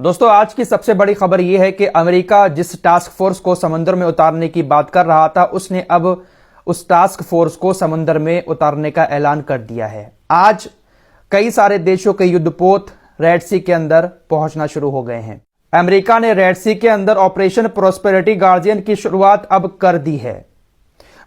दोस्तों, आज की सबसे बड़ी खबर यह है कि अमेरिका जिस टास्क फोर्स को समुद्र में उतारने की बात कर रहा था, उसने अब उस टास्क फोर्स को समुद्र में उतारने का ऐलान कर दिया है। आज कई सारे देशों के युद्धपोत रेड सी के अंदर पहुंचना शुरू हो गए हैं। अमेरिका ने रेड सी के अंदर ऑपरेशन प्रोस्पेरिटी गार्जियन की शुरुआत अब कर दी है।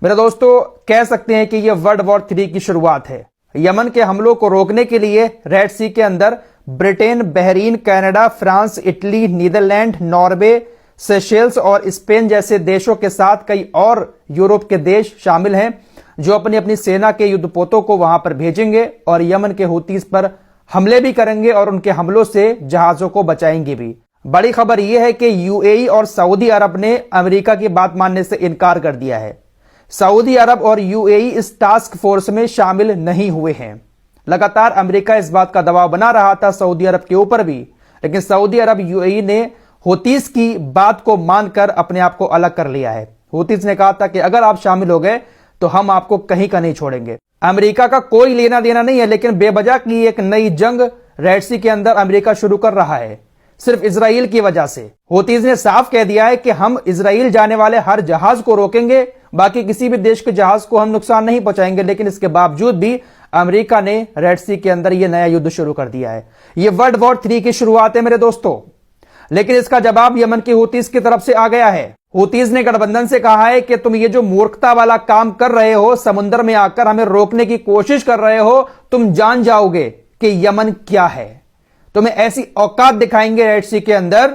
मेरे दोस्तों, कह सकते हैं कि यह वर्ल्ड वॉर 3 की शुरुआत है। यमन के हमलों को रोकने के लिए रेड सी के अंदर Britain, Bahrain, Canada, France, Italy, Netherlands, Norway, Seychelles और स्पेन जैसे देशों के साथ कई और यूरोप के देश शामिल हैं, जो अपनी अपनी सेना के युद्धपोतों को वहां पर भेजेंगे और यमन के हूतीस पर हमले भी करेंगे और उनके हमलों से जहाजों को बचाएंगे भी। बड़ी खबर यह है कि यूएई और सऊदी अरब ने अमेरिका की बात मानने से इनकार कर दिया है। सऊदी अरब और यूएई इस टास्क फोर्स में शामिल नहीं हुए हैं। लगातार अमेरिका इस बात का दबाव बना रहा था सऊदी अरब के ऊपर भी, लेकिन सऊदी अरब यूएई ने हूतीस की बात को मानकर अपने आप को अलग कर लिया है। हूतीस ने कहा था कि अगर आप शामिल हो गए तो हम आपको कहीं का नहीं छोड़ेंगे। अमेरिका का कोई लेना देना नहीं है, लेकिन बेवजह की एक नई जंग रेड सी के अंदर अमेरिका शुरू कर रहा है, सिर्फ इजराइल की वजह से। हूतीस ने साफ कह दिया है कि हम इजराइल जाने वाले हर जहाज को रोकेंगे, बाकी किसी भी देश के जहाज को हम नुकसान नहीं पहुंचाएंगे। लेकिन इसके बावजूद भी अमेरिका ने रेड सी के अंदर यह नया युद्ध शुरू कर दिया है। यह वर्ल्ड वॉर 3 की शुरुआत है मेरे दोस्तों, लेकिन इसका जवाब यमन की हूतीस की तरफ से आ गया है। हूतीस ने गठबंधन से कहा है कि तुम ये जो मूर्खता वाला काम कर रहे हो, समुद्र में आकर हमें रोकने की कोशिश कर रहे हो, तुम जान जाओगे कि यमन क्या है। तुम्हें ऐसी औकात दिखाएंगे रेड सी के अंदर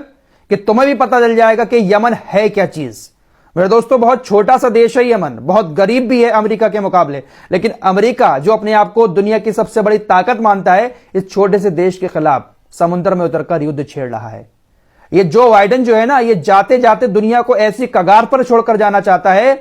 कि तुम्हें भी पता चल जाएगा कि यमन है क्या चीज। मेरे दोस्तों, बहुत छोटा सा देश है यमन, बहुत गरीब भी है अमेरिका के मुकाबले, लेकिन अमेरिका जो अपने आप को दुनिया की सबसे बड़ी ताकत मानता है, इस छोटे से देश के खिलाफ समुद्र में उतरकर युद्ध छेड़ रहा है। ये जो बाइडेन जो है ना, ये जाते जाते दुनिया को ऐसी कगार पर छोड़कर जाना चाहता है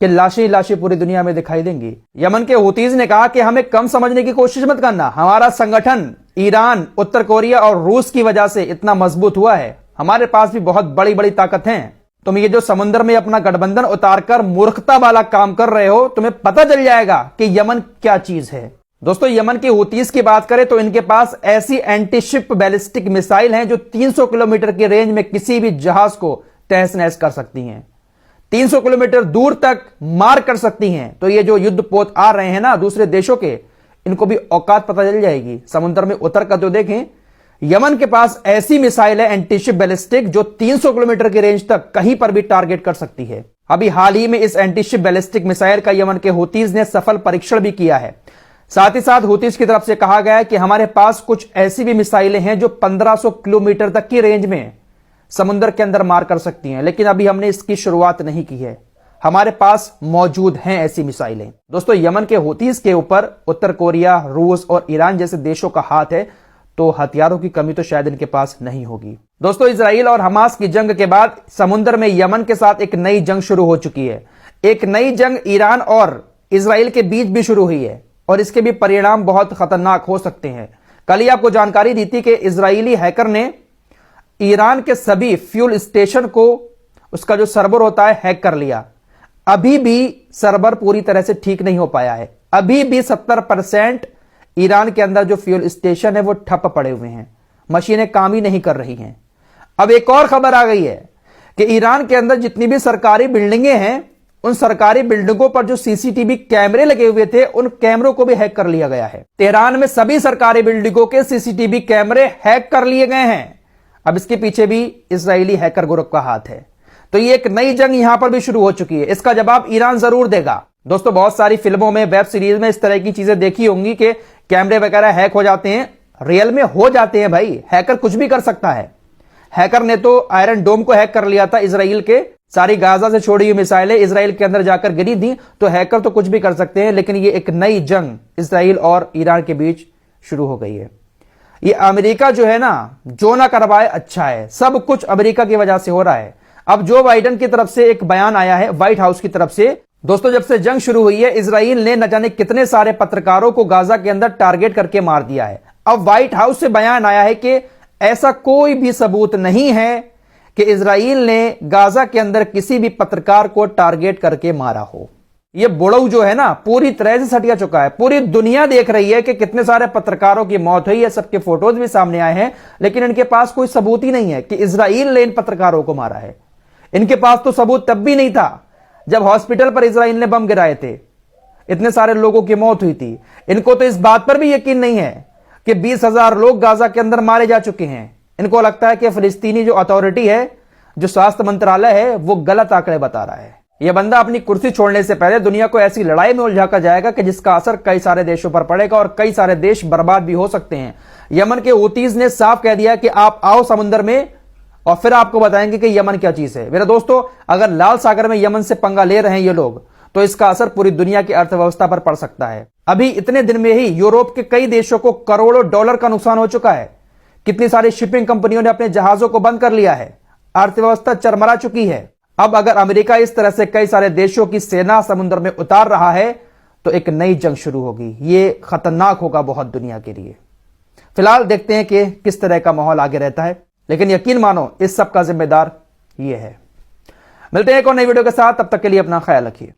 कि लाशें लाशें पूरी दुनिया में दिखाई देंगी। यमन के हूतीस ने कहा कि हमें कम समझने की कोशिश मत करना। हमारा संगठन ईरान, उत्तर कोरिया और रूस की वजह से इतना मजबूत हुआ है। हमारे पास भी बहुत बड़ी बड़ी ताकत है। तुम ये जो समुद्र में अपना गठबंधन उतारकर मूर्खता वाला काम कर रहे हो, तुम्हें पता चल जाएगा कि यमन क्या चीज है। दोस्तों, यमन की हूतीस की बात करें तो इनके पास ऐसी एंटी शिप बैलिस्टिक मिसाइल हैं जो 300 किलोमीटर की रेंज में किसी भी जहाज को तहस नहस कर सकती हैं, 300 किलोमीटर दूर तक मार कर सकती हैं। तो ये जो युद्धपोत आ रहे हैं ना दूसरे देशों के, इनको भी औकात पता चल जाएगी। समुद्र में उतर कर तो देखें, यमन के पास ऐसी मिसाइल है एंटीशिप बैलिस्टिक जो 300 किलोमीटर की रेंज तक कहीं पर भी टारगेट कर सकती है। अभी हाल ही में इस एंटीशिप बैलिस्टिक मिसाइल का यमन के हूतीस ने सफल परीक्षण भी किया है। साथ ही साथ हूतीस की तरफ से कहा गया है कि हमारे पास कुछ ऐसी भी मिसाइलें हैं जो 1500 किलोमीटर तक की रेंज में समुद्र के अंदर मार कर सकती हैं, लेकिन अभी हमने इसकी शुरुआत नहीं की है। हमारे पास मौजूद हैं ऐसी मिसाइलें। दोस्तों, यमन के हूतीस के ऊपर उत्तर कोरिया, रूस और ईरान जैसे देशों का हाथ है, तो हथियारों की कमी तो शायद इनके पास नहीं होगी। दोस्तों, इजराइल और हमास की जंग के बाद समुद्र में यमन के साथ एक नई जंग शुरू हो चुकी है। एक नई जंग ईरान और इजराइल के बीच भी शुरू हुई है और इसके भी परिणाम बहुत खतरनाक हो सकते हैं। कल ही आपको जानकारी दी थी कि इजरायली हैकर ने ईरान के सभी फ्यूल स्टेशन को, उसका जो सर्वर होता है, हैक कर लिया। अभी भी सर्वर पूरी तरह से ठीक नहीं हो पाया है। अभी भी 70% ईरान के अंदर जो फ्यूल स्टेशन है वो ठप पड़े हुए हैं, मशीनें काम ही नहीं कर रही हैं। अब एक और खबर आ गई है कि ईरान के अंदर जितनी भी सरकारी बिल्डिंगें हैं, उन सरकारी बिल्डिंगों पर जो सीसीटीवी कैमरे लगे हुए थे, उन कैमरों को भी हैक कर लिया गया है। तेहरान में सभी सरकारी बिल्डिंगों के सीसीटीवी कैमरे हैक कर लिए गए हैं। अब इसके पीछे भी इजरायली हैकर ग्रुप का हाथ है। तो ये एक नई जंग यहां पर भी शुरू हो चुकी है। इसका जवाब ईरान जरूर देगा। दोस्तों, बहुत सारी फिल्मों में, वेब सीरीज में इस तरह की चीजें देखी होंगी कि कैमरे वगैरह हैक हो जाते हैं। रियल में हो जाते हैं भाई, हैकर कुछ भी कर सकता है। हैकर ने तो आयरन डोम को हैक कर लिया था इजराइल के। सारी गाजा से छोड़ी हुई मिसाइलें इजराइल के अंदर जाकर गिरी थी। तो हैकर तो कुछ भी कर सकते हैं, लेकिन ये एक नई जंग इजराइल और ईरान के बीच शुरू हो गई है। ये अमेरिका जो है ना, जो ना करवाए अच्छा है। सब कुछ अमेरिका की वजह से हो रहा है। अब जो बाइडेन की तरफ से एक बयान आया है, व्हाइट हाउस की तरफ से। दोस्तों, जब से जंग शुरू हुई है, इजराइल ने न जाने कितने सारे पत्रकारों को गाजा के अंदर टारगेट करके मार दिया है। अब व्हाइट हाउस से बयान आया है कि ऐसा कोई भी सबूत नहीं है कि इजराइल ने गाजा के अंदर किसी भी पत्रकार को टारगेट करके मारा हो। ये बुड़ऊ जो है ना पूरी तरह से सटिया चुका है। पूरी दुनिया देख रही है कि कितने सारे पत्रकारों की मौत हुई है, सबके फोटोज भी सामने आए हैं, लेकिन इनके पास कोई सबूत ही नहीं है कि इजराइल ने इन पत्रकारों को मारा है। इनके पास तो सबूत तब भी नहीं था जब हॉस्पिटल पर इजराइल ने बम गिराए थे, इतने सारे लोगों की मौत हुई थी। इनको तो इस बात पर भी यकीन नहीं है कि 20,000 लोग गाजा के अंदर मारे जा चुके हैं। इनको लगता है कि फिलिस्तीनी जो अथॉरिटी है, जो स्वास्थ्य मंत्रालय है, वो गलत आंकड़े बता रहा है। यह बंदा अपनी कुर्सी छोड़ने से पहले दुनिया को ऐसी लड़ाई में उलझा कर जाएगा कि जिसका असर कई सारे देशों पर पड़ेगा और कई सारे देश बर्बाद भी हो सकते हैं। यमन के हूतीज ने साफ कह दिया कि आप आओ समुद्र में और फिर आपको बताएंगे कि यमन क्या चीज है। मेरे दोस्तों, अगर लाल सागर में यमन से पंगा ले रहे हैं ये लोग, तो इसका असर पूरी दुनिया की अर्थव्यवस्था पर पड़ सकता है। अभी इतने दिन में ही यूरोप के कई देशों को करोड़ों डॉलर का नुकसान हो चुका है। कितनी सारी शिपिंग कंपनियों ने अपने जहाजों को बंद कर लिया है, अर्थव्यवस्था चरमरा चुकी है। अब अगर अमेरिका इस तरह से कई सारे देशों की सेना समुद्र में उतार रहा है तो एक नई जंग शुरू होगी। ये खतरनाक होगा बहुत दुनिया के लिए। फिलहाल देखते हैं कि किस तरह का माहौल आगे रहता है, लेकिन यकीन मानो इस सब का जिम्मेदार ये है। मिलते हैं एक और नई वीडियो के साथ, तब तक के लिए अपना ख्याल रखिए।